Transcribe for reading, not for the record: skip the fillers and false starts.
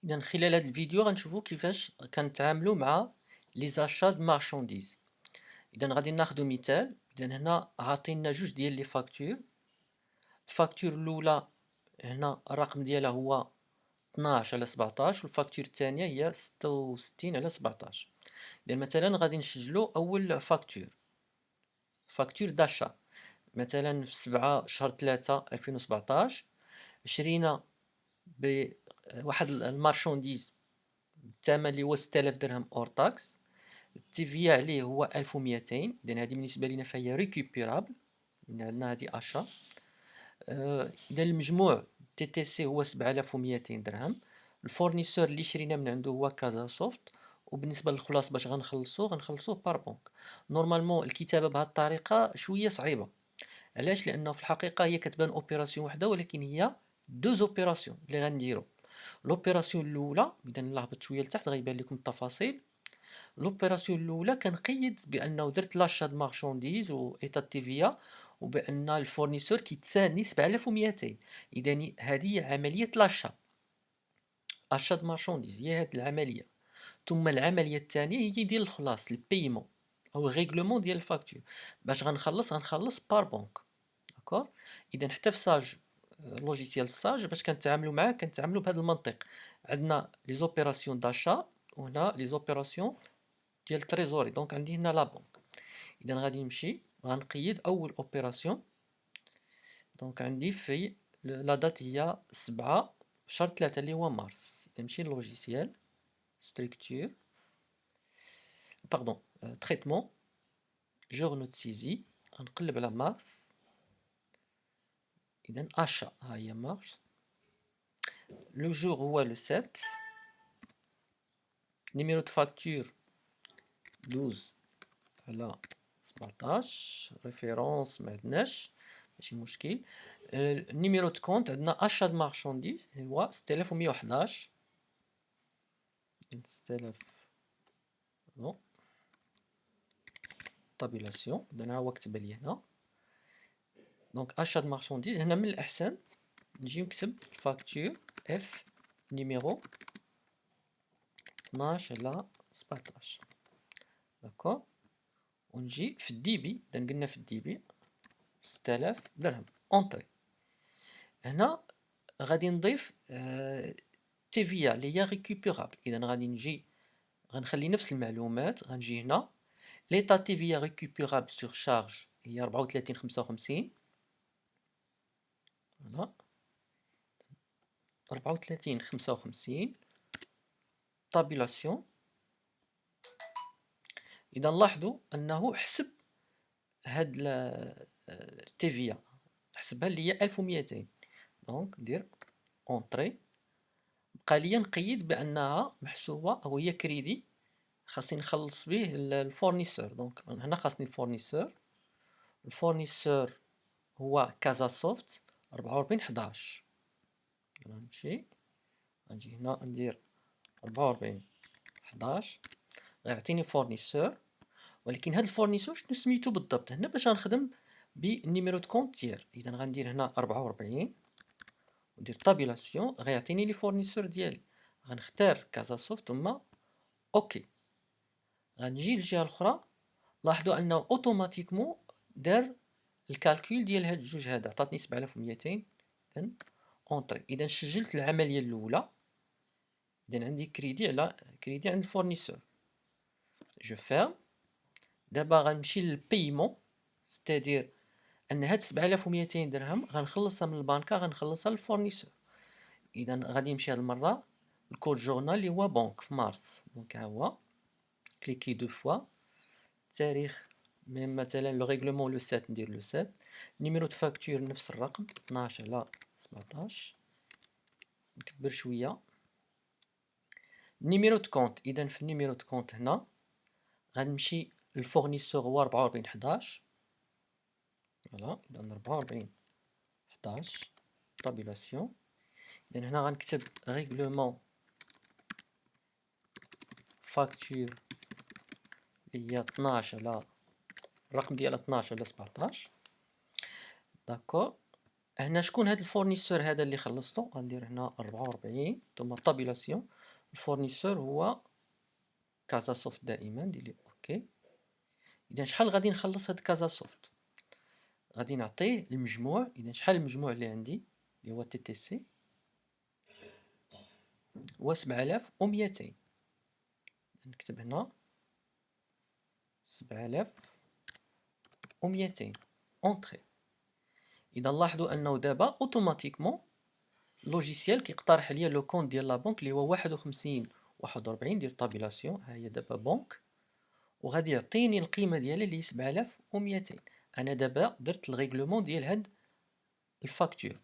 إذا خلال هذا الفيديو غنشوفوا كيفاش كنتعاملوا مع لي زاشات د مارشانديز. إذا غادي ناخذ مثال. إذا هنا عاطينا جوج ديال لي فاكتور. الفاكتور الأولى هنا الرقم ديالها هو 12 على 17 والفاكتور الثانية هي 66 على 17. إذا مثلا غادي نسجلوا أول فاكتور داشا. مثلا في 7 شهر 3 2017 شرينا بواحد المارشانديز الثمن اللي هو 6000 درهم اور تاكس. التي عليه هو 1200. اذا هذه بالنسبه لنا فهي ريكوبيرابل، عندنا هذه اشا. اذا المجموع تي تي سي هو 7200 درهم. الفورنيسور اللي شرينا من عنده هو كازا سوفت. وبالنسبه للخلاص باش غنخلصوه بار بونك. نورمالمون الكتابه بهذه الطريقه شويه صعيبه. علاش؟ لانه في الحقيقه هي كتبان اوبيراسيون وحده، ولكن هي دوز اوبيراسيون اللي غنديرو. لوبيراسيون الاولى، اذا نهبط شويه لتحت غيبان لكم التفاصيل. لوبيراسيون الاولى كنقيد بانه درت لاشا د مارشانديز و ايتا تيفيا، وبان الفورنيسور كيتساني 7200. اذا هذه هي عمليه لاشا، اشا د مارشانديز هي هذه العمليه. ثم العمليه الثانيه هي ديال الخلاص البيمون او ريغلومون ديال الفاكتور. باش غنخلص بار بونك. داكور. اذا حتى في ساج، لوجيسيال ساج باش كنتعاملوا معاه كنتعاملوا بهذا المنطق. عندنا لي زوبيراسيون داشا وهنا لي زوبيراسيون ديال التريزوري. دونك عندي هنا لا بونك. اذا غادي نمشي غنقيد اول اوبيراسيون. دونك عندي في لا دات هي 7 شهر 3 اللي هو مارس. اذا نمشي للوجيسيال ستركتور، باردون، تريتمون، جورنو دو سيزي. غنقلب على مارس. اذا اشا ها هي مارس. لو جور هو لو 7. نيميرو دو فاكتور 12 على 17. ريفيرونس ما عندناش، ماشي مشكل. النيميرو دو كونت عندنا اشا د مارشانديز هو 6111. 6000 نو طابيلاسيون. اذا ها هو كتب لي هنا. دونك اشا د مارشانديز. هنا من الاحسن نجي نكتب فاكتور اف نيميرو 12 على 17. داكور. ونجي في الديبي. اذا قلنا في الديبي 6000 درهم اونطري. هنا غادي نضيف تيفيا اللي هي ريكوبيرابل. اذا غادي نجي غنخلي نفس المعلومات. غنجي هنا ليطا تيفيا ريكوبيرابل سور شارج هي 34.55. فوالا 34.55 طابيلاسيون. اذا نلاحظوا انه حسب هاد التيفيا، حسبها اللي هي 1200. دونك ندير اونطري. بقى لي نقيد بانها محسوبه او هي كريدي خاصني نخلص به الفورنيسور. دونك هنا خاصني الفورنيسور هو كازا سوفت 4411. غنمشي غنجي هنا ندير 4411 غيعطيني فورنيسور. ولكن هاد الفورنيسور شنو سميتو بالضبط هنا باش غنخدم بالنيميرو دو كونت ديال. اذا غندير هنا 44 وندير طابيلاسيون غيعطيني لي فورنيسور ديالي. غنختار كازا سوفت ثم اوكي. غنجي للجهه الاخرى. لاحظوا انه اوتوماتيكمون دار الكالكول ديال هاد الجوج هذا عطاتني 7200. اذا اونطري. اذا سجلت العمليه الاولى. اذا عندي كريدي عند الفورنيسور. جو فيرم. دابا غنمشي للبيمون، ستادير ان هاد 7200 درهم غنخلصها من البنكه غنخلصها للفورنيسور. اذا غادي نمشي هاد المره الكود جورنال اللي هو بنك في مارس. دونك ها هو كليكي دو فوا. التاريخ مثلا لو ريغلومون لو 7 ندير لو 7. نيميرو دو فاكتور نفس الرقم 12 على 17. نكبر شويه. نيميرو دو كونت. اذا في النيميرو دو كونت هنا غنمشي الفورنيسور هو 4411. فوالا اذا 4411 طابيلاسيون. اذا هنا غنكتب ريغلومون فاكتور اللي هي 12 على الرقم ديالها 12 على 17. داكور. هنا شكون هاد الفورنيسور هذا اللي خلصتو؟ غندير هنا 44 ثم طابيلاسيون. الفورنيسور هو كازا سوفت دائما، ندير ليه اوكي. اذا شحال غادي نخلص هاد كازا سوفت؟ غادي نعطيه المجموع. اذا شحال المجموع اللي عندي اللي هو تي تي سي هو 7200. نكتب هنا 7200 اونطري. اذا نلاحظوا انه دابا اوتوماتيكمون اللوجيسيال كيقترح ليا لو كونت ديال لا بنك اللي هو 51 41 ديال طابيلاسيون. ها هي دابا بنك، وغادي يعطيني القيمه ديالها اللي هي 7200. انا دابا درت الريغلومون ديال هاد الفاكتور.